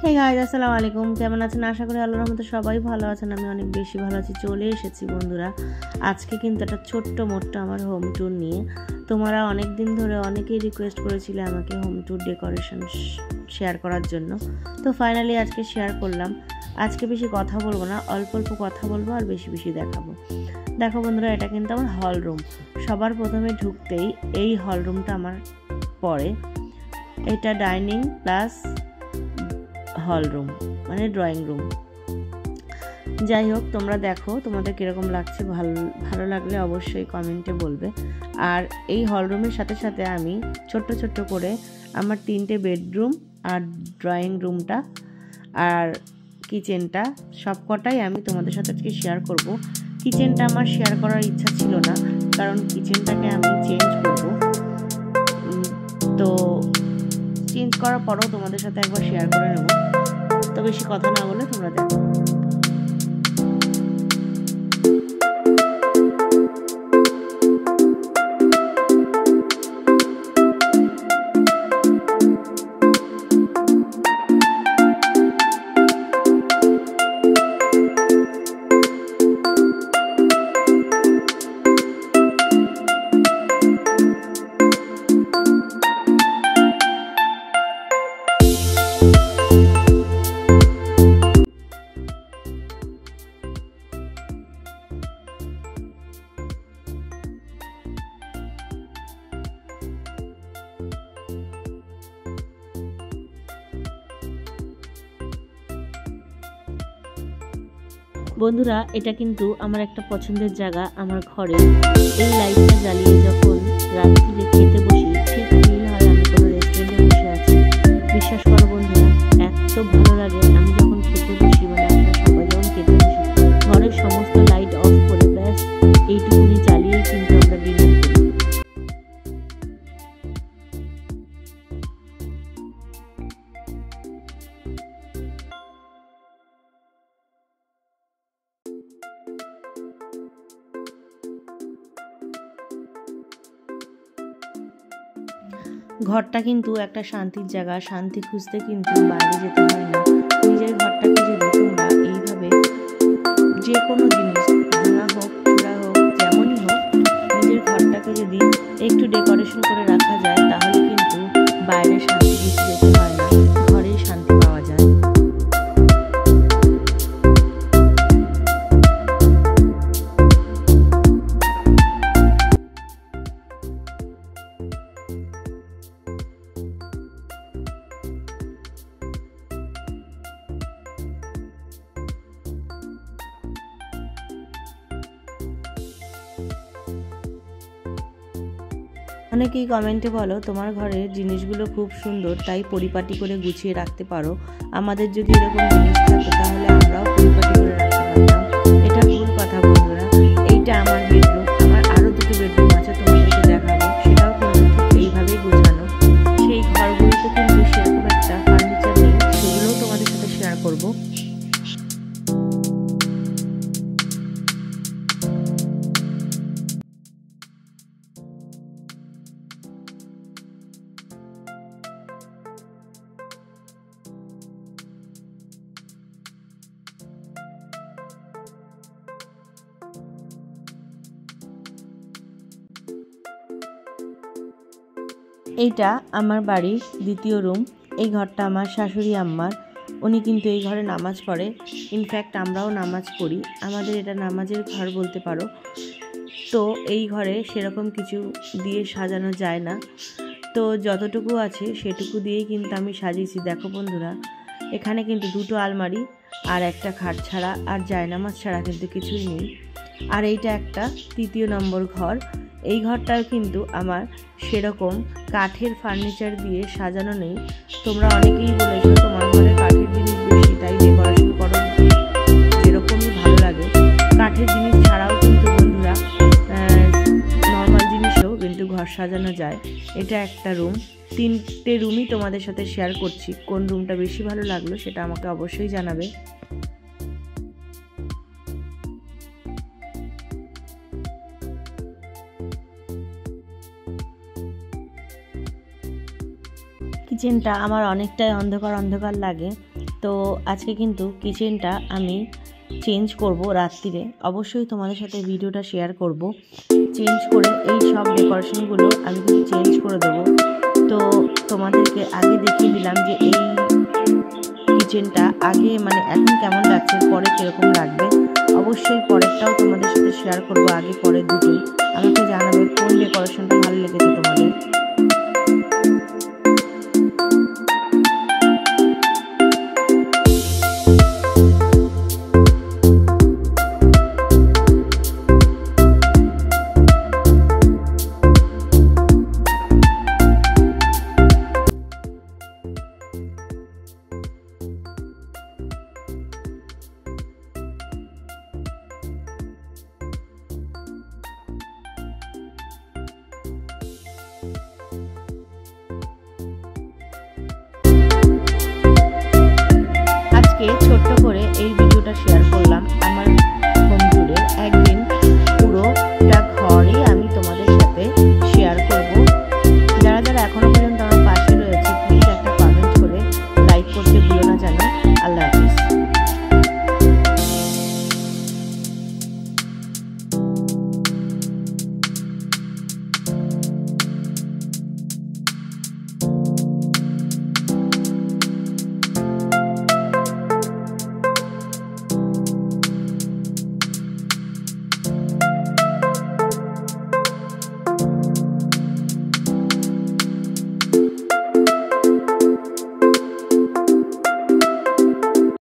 Hey guys, আসসালামু আলাইকুম। কেমন আছেন? আশা করি আল্লাহর রহমতে সবাই ভালো আছেন। আমি অনেক বেশি ভালো আছি। চলে এসেছি বন্ধুরা আজকে কিন্তু একটা ছোট্ট মোট্ট আমার হোম ট্যুর নিয়ে। তোমরা অনেক দিন ধরে অনেকেই রিকোয়েস্ট করেছিলে আমাকে হোম ট্যুর ডেকোরেশন শেয়ার করার জন্য। তো ফাইনালি আজকে শেয়ার করলাম। আজকে বেশি কথা বলবো না, অল্প অল্প কথা বলবো আর বেশি বেশি দেখাবো। দেখো বন্ধুরা, এটা কিন্তু আমার হল রুম। সবার প্রথমে ঢুকতেই এই হল রুমটা আমার পড়ে। এটা ডাইনিং প্লাস হল রুম, মানে ড্রয়িং রুম। যাই হোক, তোমরা দেখো তোমাদের কীরকম লাগছে। ভালো লাগলে অবশ্যই কমেন্টে বলবে। আর এই হল রুমের সাথে সাথে আমি ছোট্ট ছোট্ট করে আমার 3টে বেডরুম আর ড্রয়িং রুমটা আর কিচেনটা সবকটাই আমি তোমাদের সাথে আজকে শেয়ার করব। কিচেনটা আমার শেয়ার করার ইচ্ছা ছিল না, কারণ কিচেনটাকে আমি চেঞ্জ করব। তো চেঞ্জ করার পরেও তোমাদের সাথে একবার শেয়ার করে নেব। তো বেশি কথা না বলে তোমরা দেখো। বন্ধুরা, এটা কিন্তু আমার একটা পছন্দের জায়গা, আমার ঘরে। এই লাইটটা জ্বালিয়ে যখন রাত্রিরে খেতে বসি, ঠিক ফিল হয় আমি কোনো রেস্টুরেন্টে বসে আছি। বিশ্বাস করো বন্ধুরা, এত ভালো লাগে আমি যখন খেতে বসি, মানে আমরা সবাই যখন খেতে বসি, ঘরের সমস্ত লাইট অফ করে ব্যাস এইটুকুনি জ্বালিয়েই কিন্তু আমরা ডিনার করি। ঘরটা কিন্তু একটা শান্তির জায়গা। শান্তি খুঁজতে কিন্তু বাইরে যেতে হয় না। নিজের ঘরটাকে যদি তোমরা এইভাবে যে কোনো জিনিস, ভাঙা হোক চূড়া হোক যেমনই হোক, নিজের ঘরটাকে যদি একটু ডেকোরেশন করে রাখা যায়, তাহলে কিন্তু বাইরে শান্তি খুঁজতে যেতে হয় না, ঘরেই শান্তি পাওয়া যায়। অনেকেই কমেন্টে বলো তোমার ঘরের জিনিসগুলো খুব সুন্দর, তাই পরিপাটি করে গুছিয়ে রাখতে পারো। আমাদের যদি এরকম জিনিস থাকতো তাহলে আমরাও পরিপাটি করে রাখতে পারতাম। এটা ভুল কথা বন্ধুরা। এইটা আমার বেডরুম, আমার আরও 2টো বেডরুম আছে, তোমাদেরকে দেখাবো। সেটাও কিন্তু এইভাবেই গোছানো। সেই ঘরগুলোতে কিন্তু সেরকম একটা ফার্নিচার নেই, সেগুলোও তোমাদের সাথে শেয়ার করবো। এইটা আমার বাড়ির 2য় রুম। এই ঘরটা আমার শাশুড়ি আম্মার। উনি কিন্তু এই ঘরে নামাজ পড়ে। ইনফ্যাক্ট আমরাও নামাজ পড়ি। আমাদের এটা নামাজের ঘর বলতে পারো। তো এই ঘরে সেরকম কিছু দিয়ে সাজানো যায় না, তো যতটুকু আছে সেটুকু দিয়েই কিন্তু আমি সাজিয়েছি। দেখো বন্ধুরা, এখানে কিন্তু 2টো আলমারি আর একটা খাট ছাড়া আর জায়নামাজ ছাড়া কিন্তু কিছুই নেই। আর এইটা একটা 3য় নম্বর ঘর। এই ঘরটাও কিন্তু আমার সেরকম কাঠের ফার্নিচার দিয়ে সাজানো নেই। তোমরা অনেকেই বলেছো তোমার ঘরে কাঠের জিনিস বেশি, তাই ডেকোরেশন করো যেরকমই ভালো লাগে। কাঠের জিনিস ছাড়াও কিন্তু বন্ধুরা নর্মাল জিনিসও কিন্তু ঘর সাজানো যায়। এটা একটা রুম। 3টে রুমই তোমাদের সাথে শেয়ার করছি। কোন রুমটা বেশি ভালো লাগলো সেটা আমাকে অবশ্যই জানাবে। কিচেনটা আমার অনেকটাই অন্ধকার অন্ধকার লাগে, তো আজকে কিন্তু কিচেনটা আমি চেঞ্জ করব রাত্রিরে, অবশ্যই তোমাদের সাথে ভিডিওটা শেয়ার করব। চেঞ্জ করে এই সব ডেকোরেশনগুলো আমি কিন্তু চেঞ্জ করে দেবো। তো তোমাদেরকে আগে দেখিয়ে দিলাম যে এই কিচেনটা আগে মানে এখন কেমন লাগছে, পরে কীরকম লাগবে। অবশ্যই পরেরটাও তোমাদের সাথে শেয়ার করব, আগে পরে দুটোই। আমাকে জানাবে কোন ডেকোরেশনটা ভালো লেগেছে তোমাদের। ছোট্ট করে এই ভিডিওটা শেয়ার